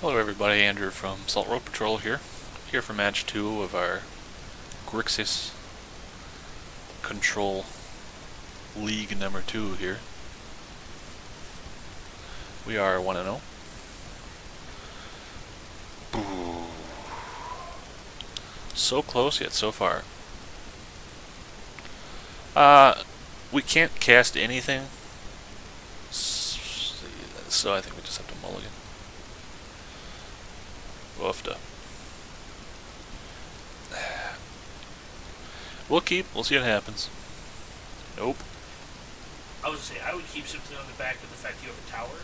Hello everybody, Andrew from Salt Road Patrol here for match 2 of our Grixis Control League number 2 here. We are 1-0. So close yet so far. We can't cast anything, so I think we just have to mulligan. Woofda. We'll keep. We'll see what happens. Nope. I was gonna say I would keep something on the back of the fact you have a tower.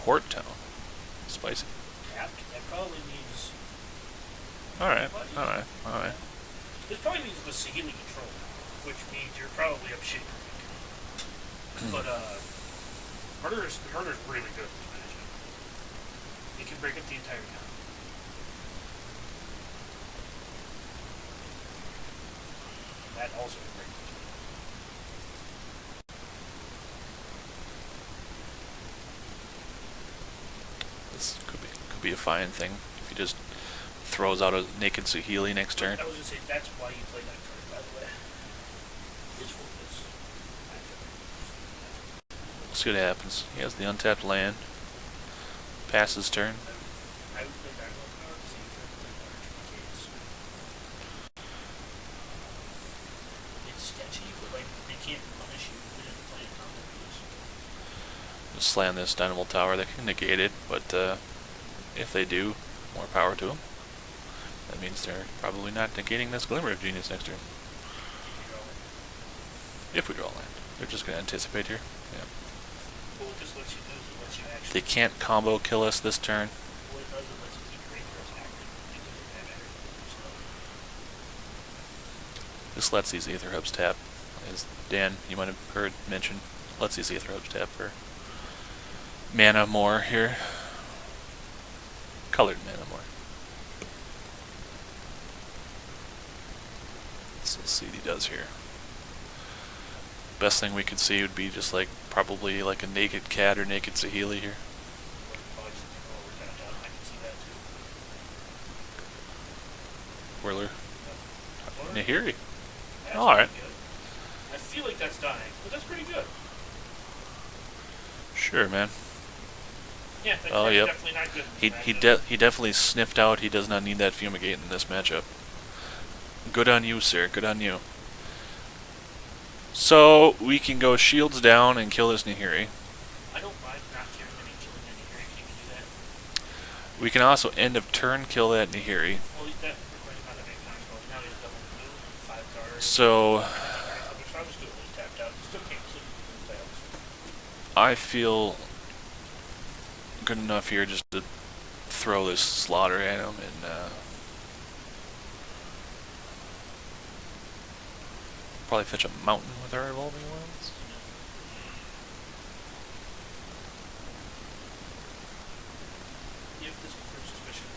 Port Town. Spicy. Tapped. That probably means. Alright. Alright. Alright. This probably means the Saheeli control, which means you're probably up shit. But murder's really good at this matchup. It can break up the entire town. That also can break up the town. This could be a fine thing if he just throws out a naked Saheeli next turn. I was gonna say that's why you play that card, by the way. Is for this matchup. We'll see what happens. He has the untapped land. Passes turn. I would play that one card, see if they're playing large gates. It's sketchy, but like they can't punish you if they didn't play a combo piece. Just slam this Dynamo Tower. They can negate it, but if they do, more power to them. That means they're probably not negating this Glimmer of Genius next turn. If we draw land. They're just going to anticipate here. Yeah. Well, what this lets you do is it lets you actually. They can't combo kill us this turn. What it does is it lets you keep your Aetherus active because you have everything. So. This lets these Aether Hubs tap. As Dan, you might have heard mention, lets these Aether Hubs tap for mana more here. Colored mana more. So let's see what he does here. Best thing we could see would be just like probably like a naked cat or naked Saheeli here. Whirler. Nahiri. Alright. I feel like that's dying, but that's pretty good. Sure, man. Yeah, that card's definitely not good. He definitely sniffed out he does not need that Fumigate in this matchup. Good on you, sir. Good on you. So, we can go shields down and kill this Nahiri. I don't mind not killing Nahiri. Can you do that? We can also end of turn kill that Nahiri. Well, that requires not that many times. Well, now he's double blue, 5 cards. So, I'll just do it when he's tapped out. Still can't kill you with taps. I feel good enough here just to throw this slaughter at him and probably fetch a mountain with our evolving wilds. If this group suspicion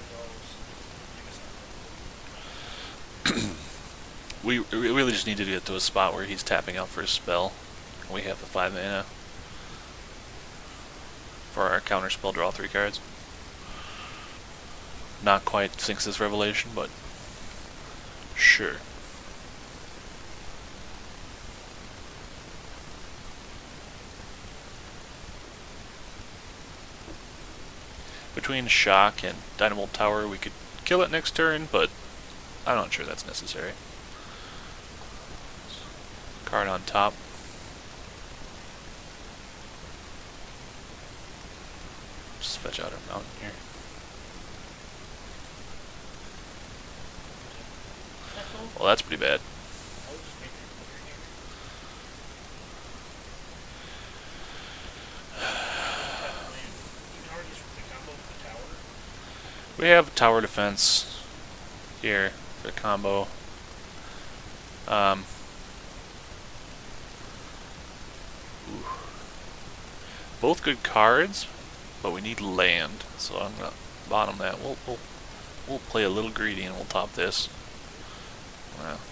resolves, We really just need to get to a spot where he's tapping out for a spell. We have the 5 mana for our counter spell, draw 3 cards. Not quite Sphinx's Revelation, but sure. Between Shock and Dynamo Tower, we could kill it next turn, but I'm not sure that's necessary. Card on top. Just fetch out our mountain here. Well, that's pretty bad. We have tower defense here for the combo. Both good cards, but we need land, so I'm gonna bottom that. We'll play a little greedy and we'll top this.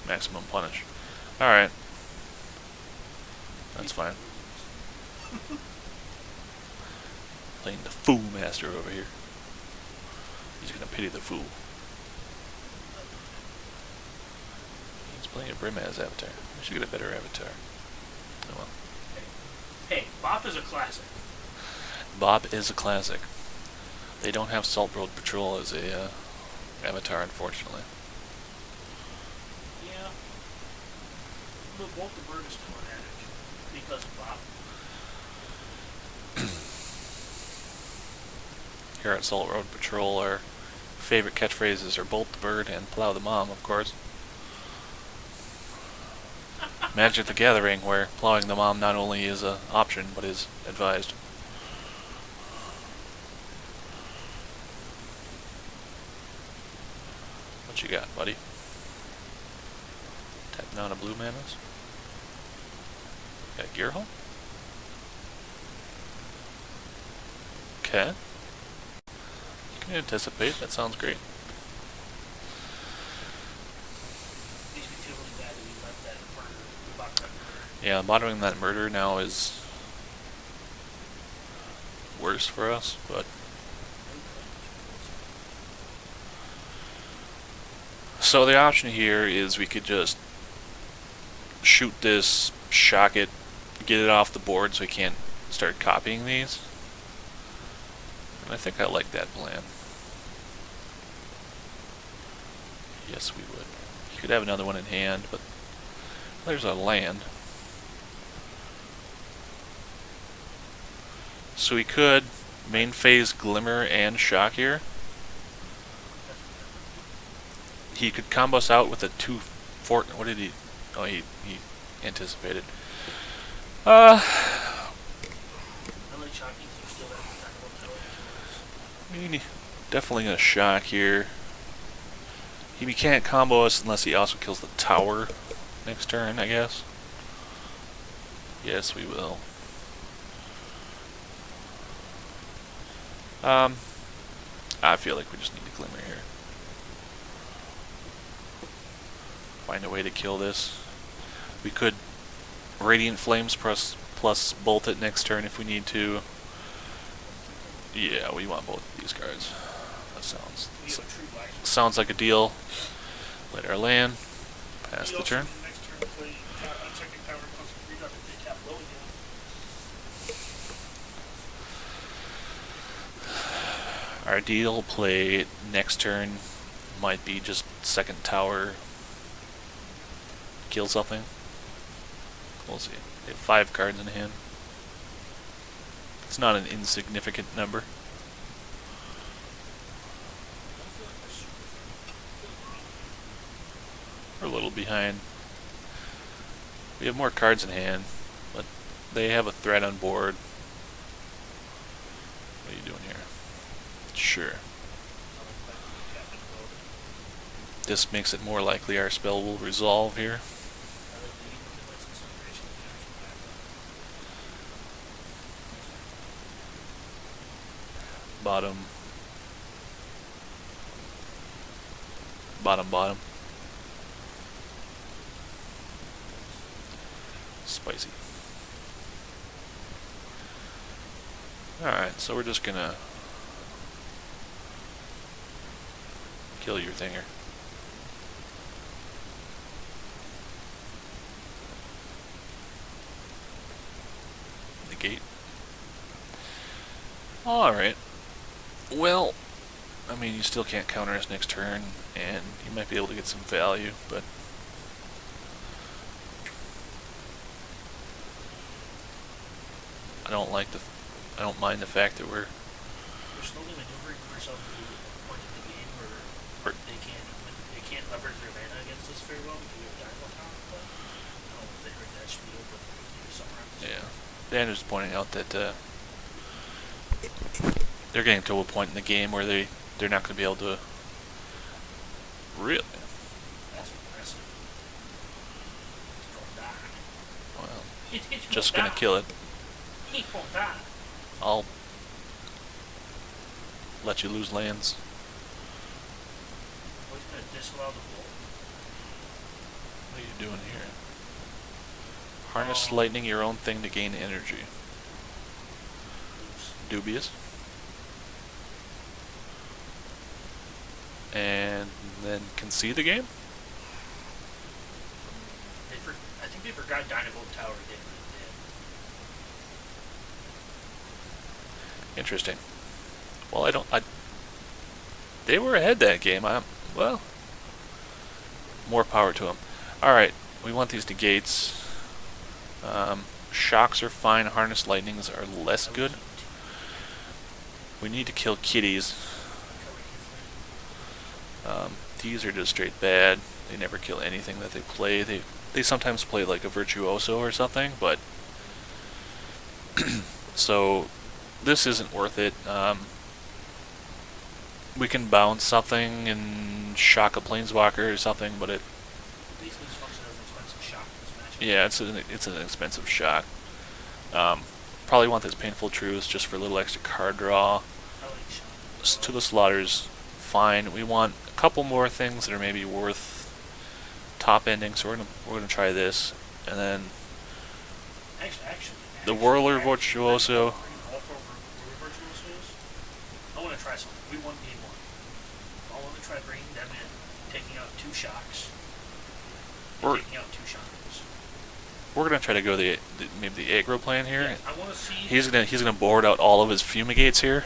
Maximum punish. All right, that's fine. Playing the Fool Master over here. pity the fool. He's playing a Brim as avatar. I should get a better avatar. Oh well. Hey, Bop is a classic. Bob is a classic. They don't have Salt Road Patrol as a avatar, unfortunately. Yeah. But both the bird is still an adage because of Bop. Here at Salt Road Patrol, our favorite catchphrases are Bolt the Bird and Plow the Mom, of course. Magic the Gathering, where plowing the mom not only is an option, but is advised. What you got, buddy? Tapping on a blue manas. Got Gear Hole? Okay. You can anticipate, that sounds great. Makes me feel really bad that we left that murder, about that murder. Yeah, bottoming that murder now is worse for us, but so the option here is we could just shoot this, shock it, get it off the board so we can't start copying these. And I think I like that plan. Yes, we would. You could have another one in hand, but there's a land. So we could main phase Glimmer and Shock here. He could combo us out with a 2-4. What did he? Oh, he anticipated. I like shocking, so you still have the time to tell it. I mean, definitely gonna shock here. He can't combo us unless he also kills the tower next turn, I guess. Yes, we will. I feel like we just need to Glimmer here. Find a way to kill this. We could Radiant Flames plus Bolt it next turn if we need to. Yeah, we want both of these cards. That sounds like a deal. Let our land. Pass the turn. Next turn, play tap on second tower, plus 3 drop if they tap low again. Our deal play next turn might be just second tower, kill something. We'll see. They have 5 cards in hand. It's not an insignificant number. We're a little behind. We have more cards in hand, but they have a threat on board. What are you doing here? Sure. This makes it more likely our spell will resolve here. Bottom. Spicy. Alright, so we're just gonna kill your thinger. Negate. Alright. Well, I mean, you still can't counter us next turn, and you might be able to get some value, but I don't mind the fact that we're slowly maneuvering ourselves to a point in the game where they can't leverage their mana against us very well because we have Dynamo Tower. But I don't know if they heard that spiel, but maybe something around this. yeah. Dan was pointing out that they're getting to a point in the game where they're not going to be able to really. That's impressive. It's gonna die. Well, It's just going to kill it. He won't die. I'll let you lose lands. Well, he's gonna disallow the bolt. What are you doing here? Harness lightning your own thing to gain energy. Oops. Dubious. and then concede the game. I think they forgot Dynamo Tower again. Interesting. Well, they were ahead that game. Well, more power to them. All right, we want these negates. Shocks are fine. Harness lightnings are less good. We need to kill kitties. These are just straight bad. They never kill anything that they play. They sometimes play like a virtuoso or something, but so this isn't worth it. We can bounce something and shock a planeswalker or something, but yeah, it's an expensive shock. Probably want this Painful Truce just for a little extra card draw. To the Slaughter's fine. We want a couple more things that are maybe worth top ending, so we're gonna try this, and then the Whirler Virtuoso. I want to try something. We won game one. I want to try bringing them in, taking out 2 shocks, taking out 2 shotguns. We're gonna try to go maybe the aggro plan here. Yes, I want to see. He's gonna board out all of his fumigates here.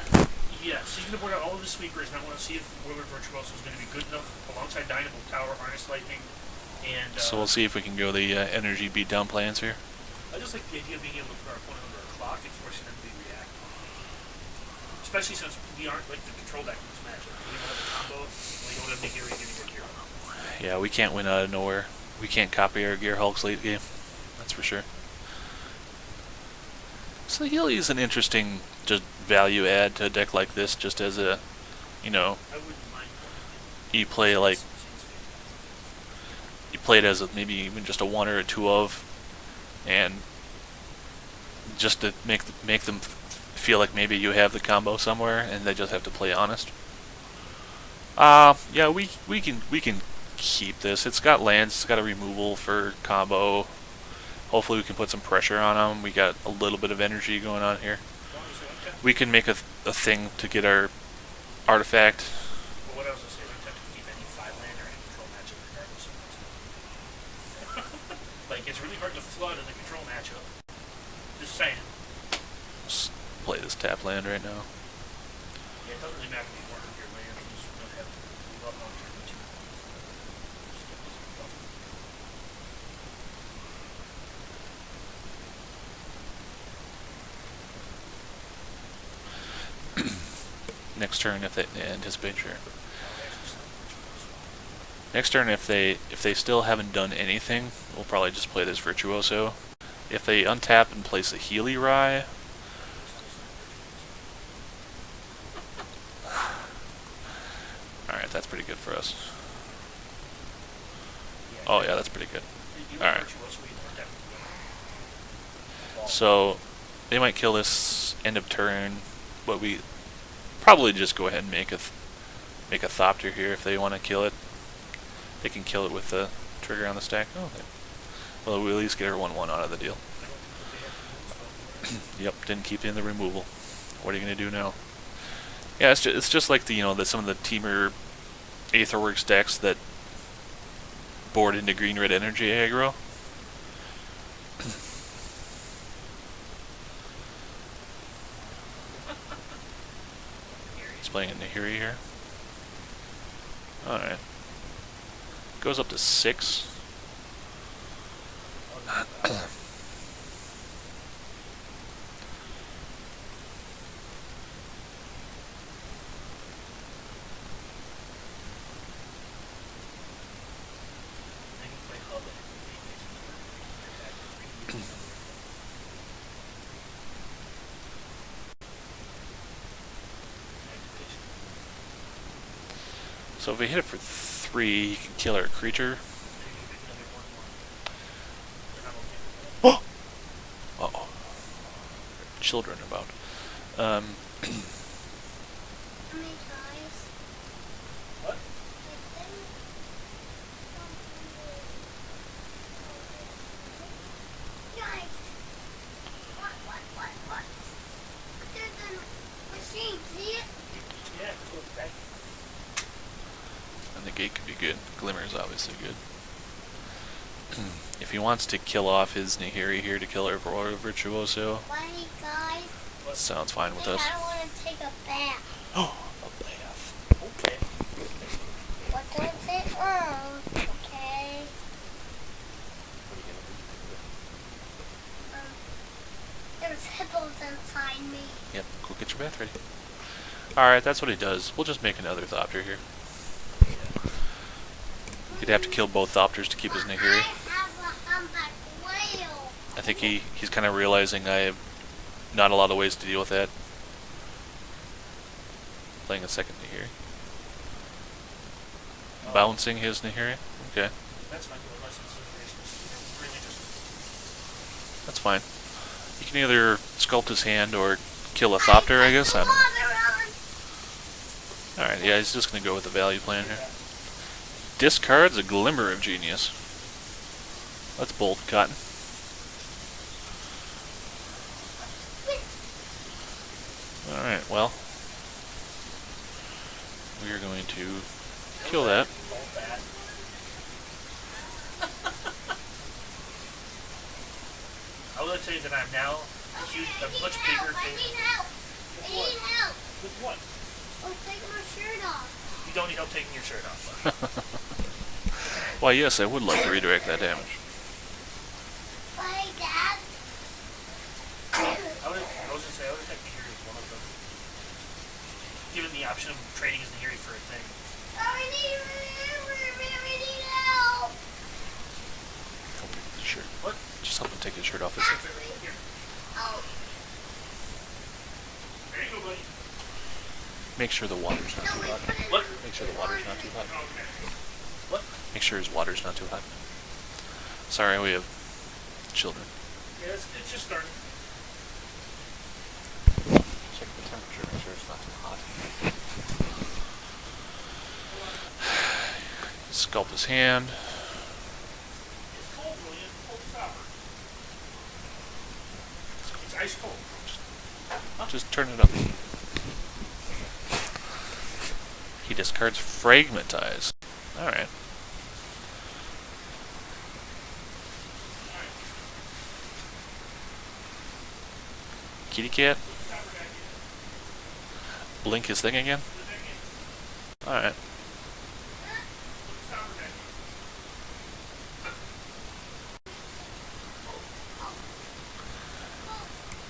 Yes, he's gonna board out all of his sweepers, and I want to see if Whirler Virtuoso is going to be good enough alongside Dynamo Tower, Harness Lightning, and. So we'll see if we can go the energy beatdown plans here. I just like the idea of being able to put our opponent under a clock and forcing them to be reactive. Especially since we aren't like the control deck in this matchup. We don't have a combo. We don't have the Geary getting a Gear Hulk. Yeah, we can't win out of nowhere. We can't copy our Gear Hulks late game. That's for sure. Saheeli is an interesting just value add to a deck like this, just as a, I wouldn't mind. You play it as maybe even just a 1 or a 2 of, and just to make them feel like maybe you have the combo somewhere and they just have to play honest. Yeah, we can keep this. It's got lands, it's got a removal for combo. Hopefully we can put some pressure on them. We got a little bit of energy going on here. We can make a thing to get our artifact. Well, what else is it? We have to keep any 5-land or any control matchup regardless of what's like, it's really hard to flood in the control matchup. Just saying. Just play this tap land right now. Yeah, it doesn't really matter if you order your land. You just don't have to move up on turn 2. Next turn, if they anticipate, sure. Next turn, if they still haven't done anything, we'll probably just play this Virtuoso. If they untap and place a Saheeli Rye, all right, that's pretty good for us. Oh yeah, that's pretty good. All right. So they might kill this end of turn, but we probably just go ahead and make a Thopter here if they want to kill it. They can kill it with the trigger on the stack. Oh, well, we'll at least get our 1/1 out of the deal. Yep, didn't keep in the removal. What are you gonna do now? Yeah, it's just like some of the Teamer Aetherworks decks that board into green-red energy aggro. He's playing a Nahiri here. Alright. Goes up to 6. So if we hit it for 3, he can kill our creature. Oh! Uh-oh. Children about. What? What? There's a machine, see it? Yeah, go back. negate could be good. Glimmer is obviously good. If he wants to kill off his Nahiri here to kill our Virtuoso, Wait, guys. sounds fine with us. I want to take a bath. Oh, a bath. Okay. What does it? Oh, okay. There's hippos inside me. Yep, go get your bath ready. Alright, that's what he does. We'll just make another Thopter here. He'd have to kill both Thopters to keep his Nahiri. I have a humpback whale. I think he's kind of realizing I have not a lot of ways to deal with that. Playing a second Nahiri. Bouncing his Nahiri? Okay. That's fine. Unless it's really just. That's fine. You can either sculpt his hand or kill a Thopter, I guess. I don't know. Alright, yeah, he's just going to go with the value plan here. Discards a Glimmer of Genius. That's bold, Cotton. Alright, well. We are going to kill that. Bolt that. I will tell you that I'm now a much bigger I fan. need help. I need help. With what? Oh, take my shirt off. You don't need help taking your shirt off. Why, yes, I would like to redirect that damage. Bye, Dad. I was gonna say I would take Nahiri as one of them. Given the option of trading as Nahiri for a thing. Oh, we need help. Help him with his shirt. What? Just help him take his shirt off. It's Actually, oh, There you go, buddy. Make sure the water's not too hot. What? Make sure the water's not too hot. What? Make sure his water's not too hot. Sorry, we have children. Yeah, it's just starting. Check the temperature, make sure it's not too hot. Sculpt his hand. It's cold, William. Cold stopper. It's ice cold. Just turn it up. He discards Fragmentize. Alright. Kitty cat? Blink his thing again? Alright.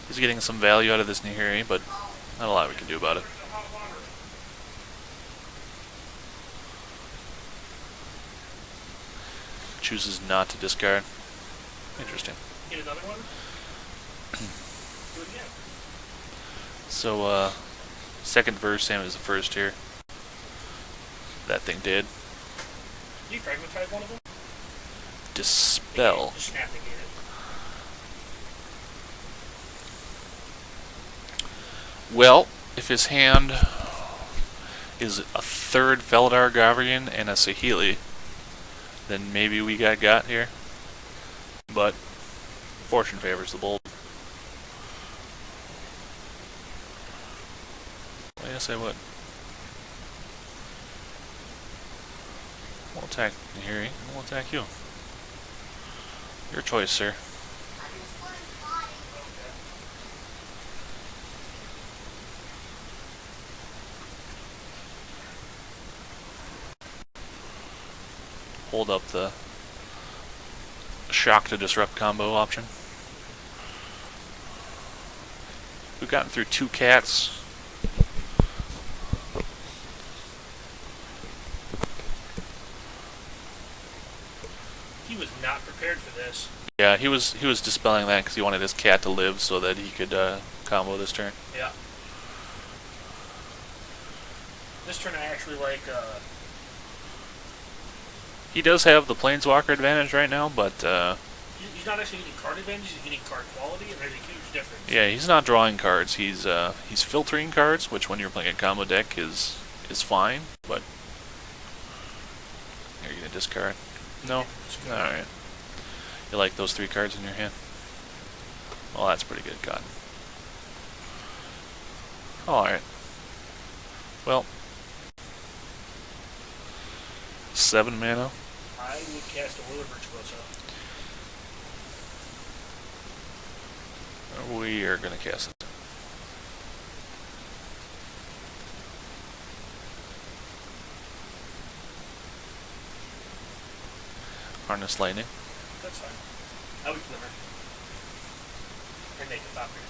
He's getting some value out of this Nahiri, but not a lot we can do about it. Chooses not to discard. Interesting. Get another one? Do it again. So, second verse, same as the first here. That thing did. You fragmentize one of them? Dispel. Just snap negate it. Well, if his hand is a third Feldar Guardian and a Saheeli, then maybe we got here. But fortune favors the bold. Well, yes, I would. We'll attack Nahiri, and we'll attack you. Your choice, sir. I just want to body. Hold up the shock to disrupt combo option. We've gotten through 2 cats. He was not prepared for this. Yeah, he was dispelling that because he wanted his cat to live so that he could combo this turn. Yeah. This turn I actually like, He does have the Planeswalker advantage right now, but he's not actually getting card advantage, he's getting card quality, and there's a huge difference. yeah, he's not drawing cards. He's filtering cards, which when you're playing a combo deck is fine. But are you gonna discard? No. All right. You like those 3 cards in your hand? Well, that's pretty good, Cotton. All right. Well, 7 mana. I would cast a Will of Virtuoso. We are going to cast it. Harness Lightning. That's fine. I would Glimmer. And make a Thopter.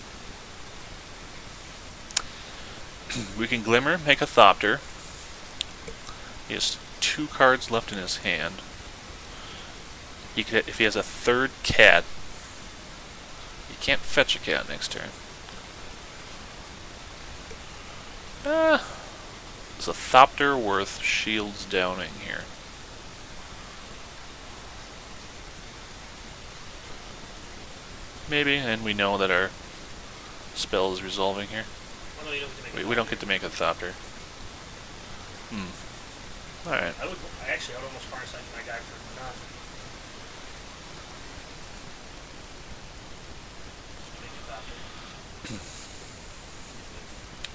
We can Glimmer, make a Thopter. He has 2 cards left in his hand. He could, if he has a 3rd cat, he can't fetch a cat next turn. It's a Thopter worth Shields Downing here. Maybe, and we know that our spell is resolving here. Well, no, you don't get to make We don't get to make a Thopter. Alright. I would almost harness my guy for none. Just make a Thopter.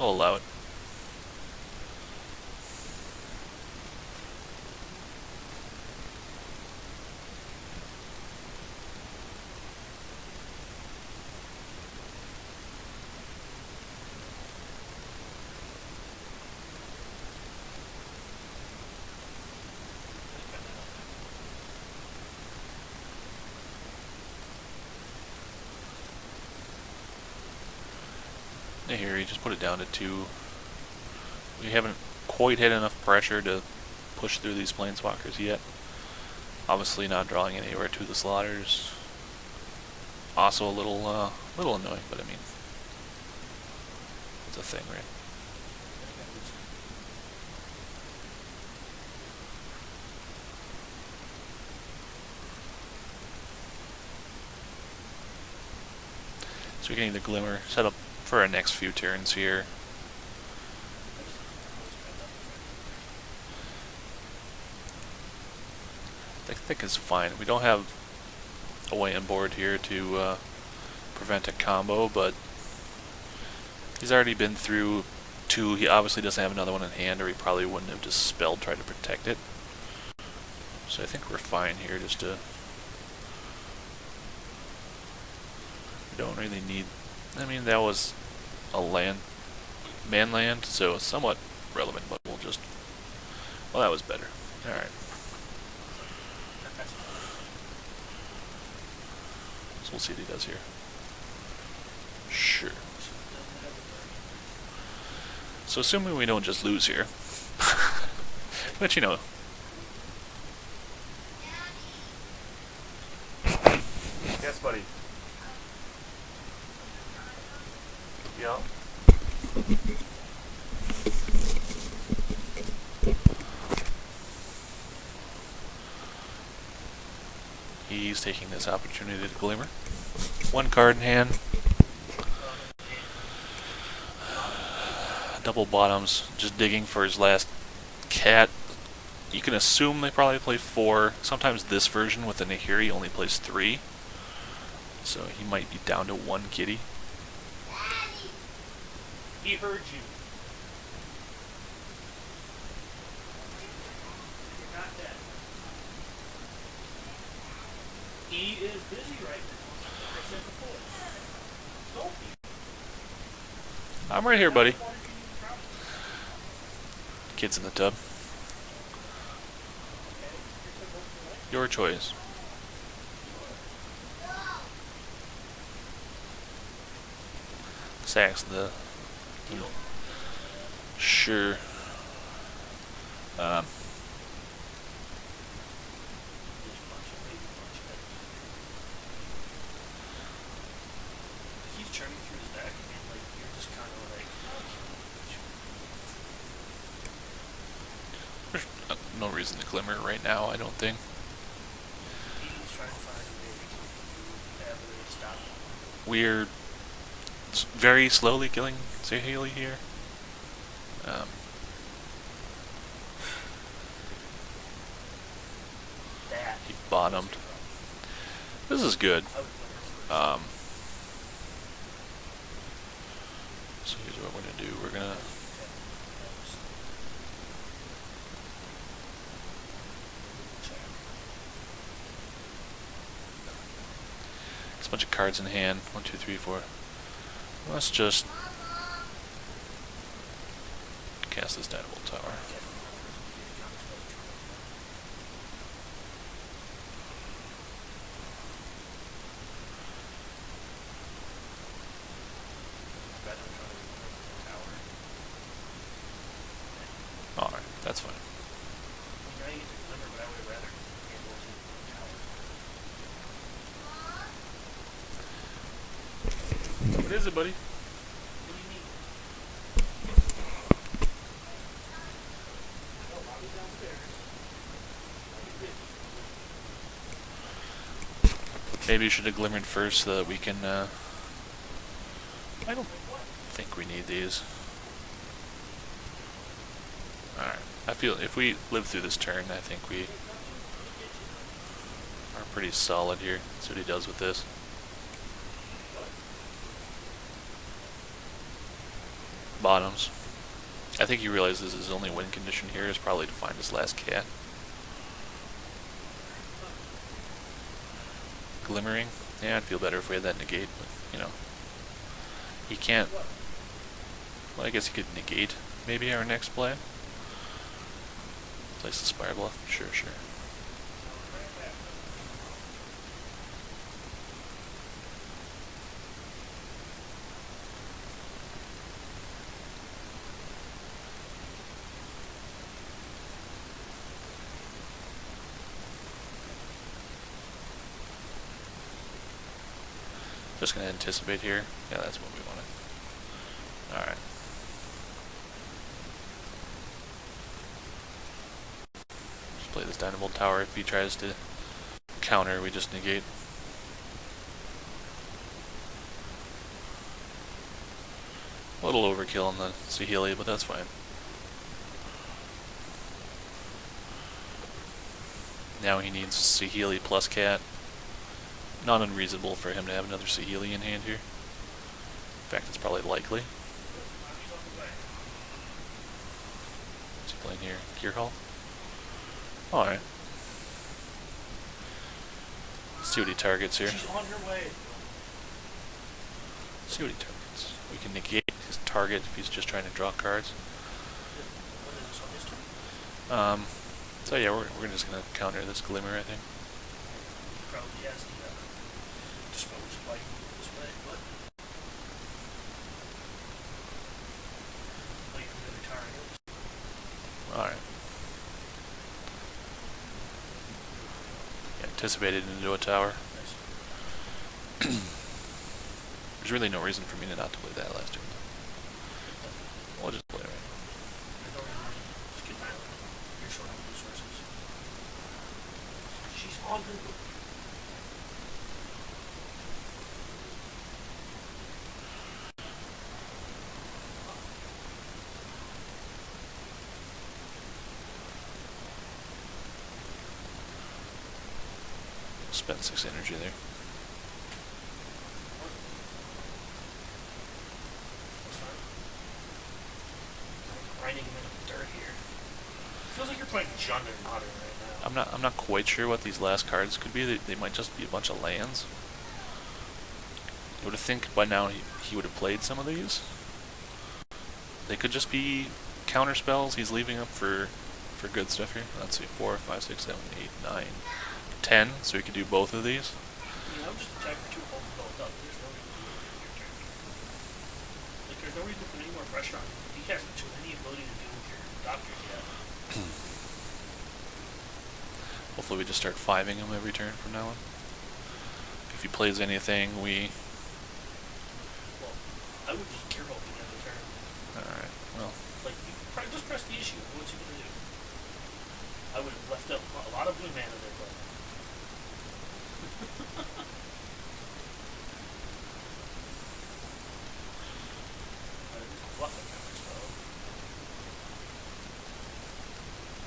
I'll allow it. Here, you just put it down to 2. We haven't quite had enough pressure to push through these planeswalkers yet. Obviously not drawing anywhere to the slaughters. Also a little annoying, but I mean, it's a thing, right? So we can either Glimmer, set up for our next few turns here. I think it's fine. We don't have a way on board here to prevent a combo, but he's already been through 2. He obviously doesn't have another one in hand, or he probably wouldn't have just spelled try to protect it. So I think we're fine here just to... We don't really need... I mean, that was a man land, so it's somewhat relevant, but we'll just... Well, that was better. Alright. So we'll see what he does here. Sure. So assuming we don't just lose here. But you know. Yes, buddy. Yeah. He's taking this opportunity to Glimmer. 1 card in hand. Double bottoms, just digging for his last cat. You can assume they probably play 4. Sometimes this version with the Nahiri only plays 3. So he might be down to 1 kitty. He heard you. You're not dead. He is busy right now. I said before. Don't be. I'm right here, buddy. Kids in the tub. Your choice. Sacks the... Sure. He's churning through his deck, and like you're just kind of like. There's no reason to Glimmer right now, I don't think. He's trying to find a way to have a way to stop him. We're very slowly killing Saheeli here. That. He bottomed. This is good. So here's what we're gonna do. We're gonna bunch of cards in hand. 1, 2, 3, 4. Let's just cast this Dynamo Tower. Alright, that's fine. What is it, buddy? Maybe you should have glimmered first so that we can, I don't think we need these. Alright, I feel if we live through this turn, I think we are pretty solid here. See what he does with this. Bottoms. I think he realizes his only win condition here is probably to find his last cat. Glimmering. Yeah, I'd feel better if we had that negate, but, you know. He can't... Well, I guess he could negate maybe our next play. Place the Spire Bluff. Sure, sure. Just gonna anticipate here. Yeah, that's what we wanted. Alright. Just play this Dynamo Tower. If he tries to counter, we just negate. A little overkill on the Saheeli, but that's fine. Now he needs Saheeli plus cat. Not unreasonable for him to have another Saheeli in hand here. In fact, it's probably likely. What's he playing here? Gear Hall? Alright. Let's see what he targets here. She's on her way. See what he targets. We can negate his target if he's just trying to draw cards. So yeah, we're just gonna counter this Glimmer, I think. Probably has the dispose light this way, but like another target. Alright. Anticipated into a tower. Nice. There's really no reason for me to not to play that last turn. We'll just play it. There's no reason to just get my own. You're short on resources. She's on her way. Spent 6 energy there. Grinding him into the dirt here. Feels like you're playing Jund and Modern right now. I'm not quite sure what these last cards could be. They might just be a bunch of lands. I would think by now he would have played some of these. They could just be counter spells he's leaving up for good stuff here. Let's see, 4, 5, 6, 7, 8, 9, 10. So he could do both of these. Yeah, I'm just attack for 2 holes built up. There's no reason to do it your turn. Like, there's no reason to put any more pressure on him. He hasn't shown any ability to deal with your doctors yet. Hopefully we just start 5-ing him every turn from now on. If he plays anything, we... Well, I would just gear hold the other turn. Alright, well... Like, you just press the issue. What's he gonna do? I would have left up a lot of blue mana there, but...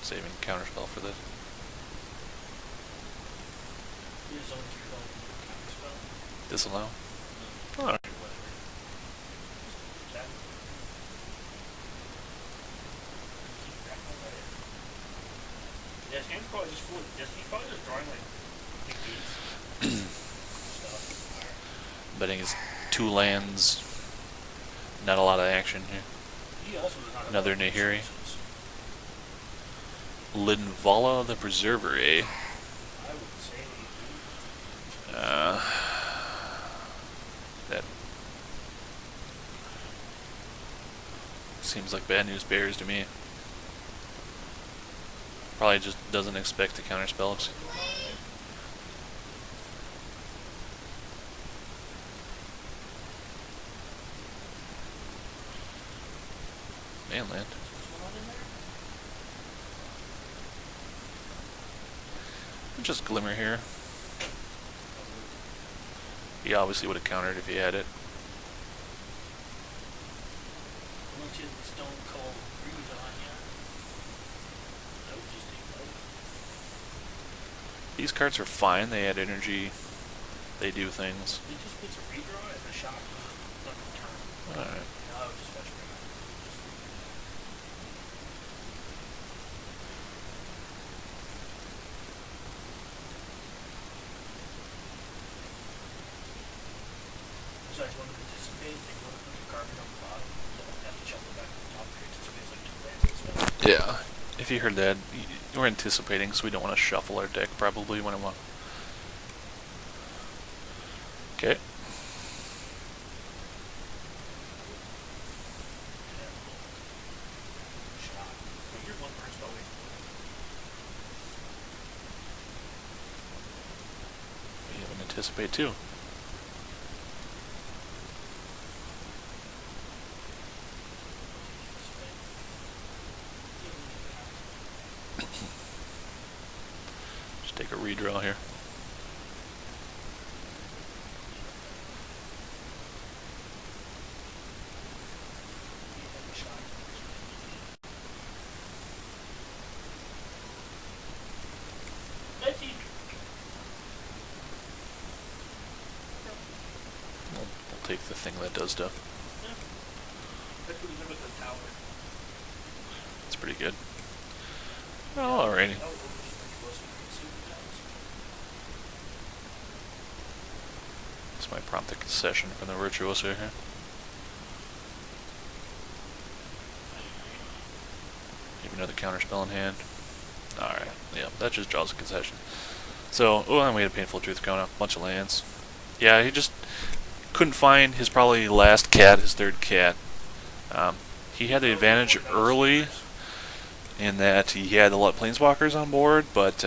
Saving counterspell for this. Disallow? Alright. Yeah, his hand's probably just full of he's probably just drawing like big beats. Stuff. Alright. Betting is 2 lands. Not a lot of action here. He also does not have Another a lot of Nahiri. resources. Linvala the Preserver, eh? I would say That seems like bad news bears to me. Probably just doesn't expect to counter spells. Mainland. Just Glimmer here. He obviously would have countered if he had it. Once you stone cold breeze on you, that would just take over. These cards are fine. They add energy. They do things. It just puts a redraw and a shot on the turn. Alright. No, I would just fetch red. Besides, you want to participate, then you want to put your garbage on the bottom. You don't have to shuffle back to the top here. It's like 2 lands and stuff. Yeah. If you heard that, we're anticipating, so we don't want to shuffle our deck probably when I want. Okay. Shot. Well, you're 1 burn spell away from We have an anticipate too. Just take a redraw here. We'll take the thing that does stuff. That's what he did with the tower. It's pretty good. Oh, alrighty. That was just pretty close. You can see what that was. This might prompt a concession from the Virtuoso here. Maybe another counterspell in hand. Alright, yeah, that just draws a concession. So, oh, and we had a Painful Truth going up, bunch of lands. Yeah, he just couldn't find his probably last cat, his 3rd cat. He had the advantage early in that he had a lot of planeswalkers on board, but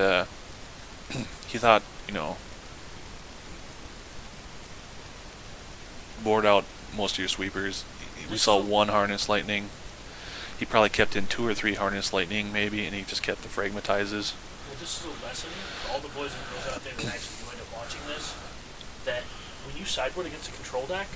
he thought, you know, board out most of your sweepers. We saw 1 Harness Lightning. He probably kept in 2 or 3 Harness Lightning maybe, and he just kept the Fragmatizes. Well, this is a lesson for all the boys and girls out there that actually wind up watching this, that when you sideboard against a control deck,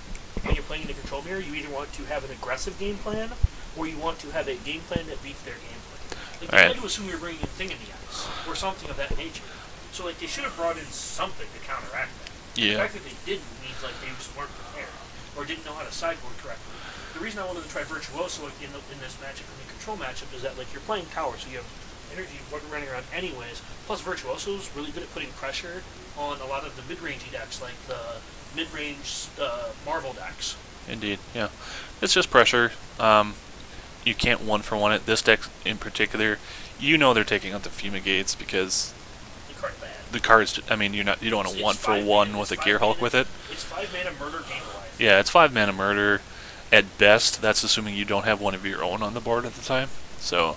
when you're playing in a control mirror, you either want to have an aggressive game plan, or you want to have a game plan that beats their game plan. Like, they had to assume we were bringing in Thing in the Ice, or something of that nature. So, like, they should have brought in something to counteract that. Yeah. The fact that they didn't means, like, they just weren't prepared, or didn't know how to sideboard correctly. The reason I wanted to try Virtuoso in this matchup, in the control matchup, is that, like, you're playing Tower, so you have energy running around anyways. Plus, Virtuoso's really good at putting pressure on a lot of the mid-rangey decks, like the mid-range Marvel decks. Indeed, yeah. It's just pressure. You can't 1-for-1 it. This deck in particular, you know they're taking out the Fumigates because The card bad. the cards. I mean, you don't want to 1-for-1 with a Gear Hulk with it. It's 5 mana murder game life. Yeah, it's 5 mana murder. At best, that's assuming you don't have one of your own on the board at the time. So,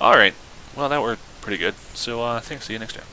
alright. Well, that worked pretty good. So, thanks. See you next time.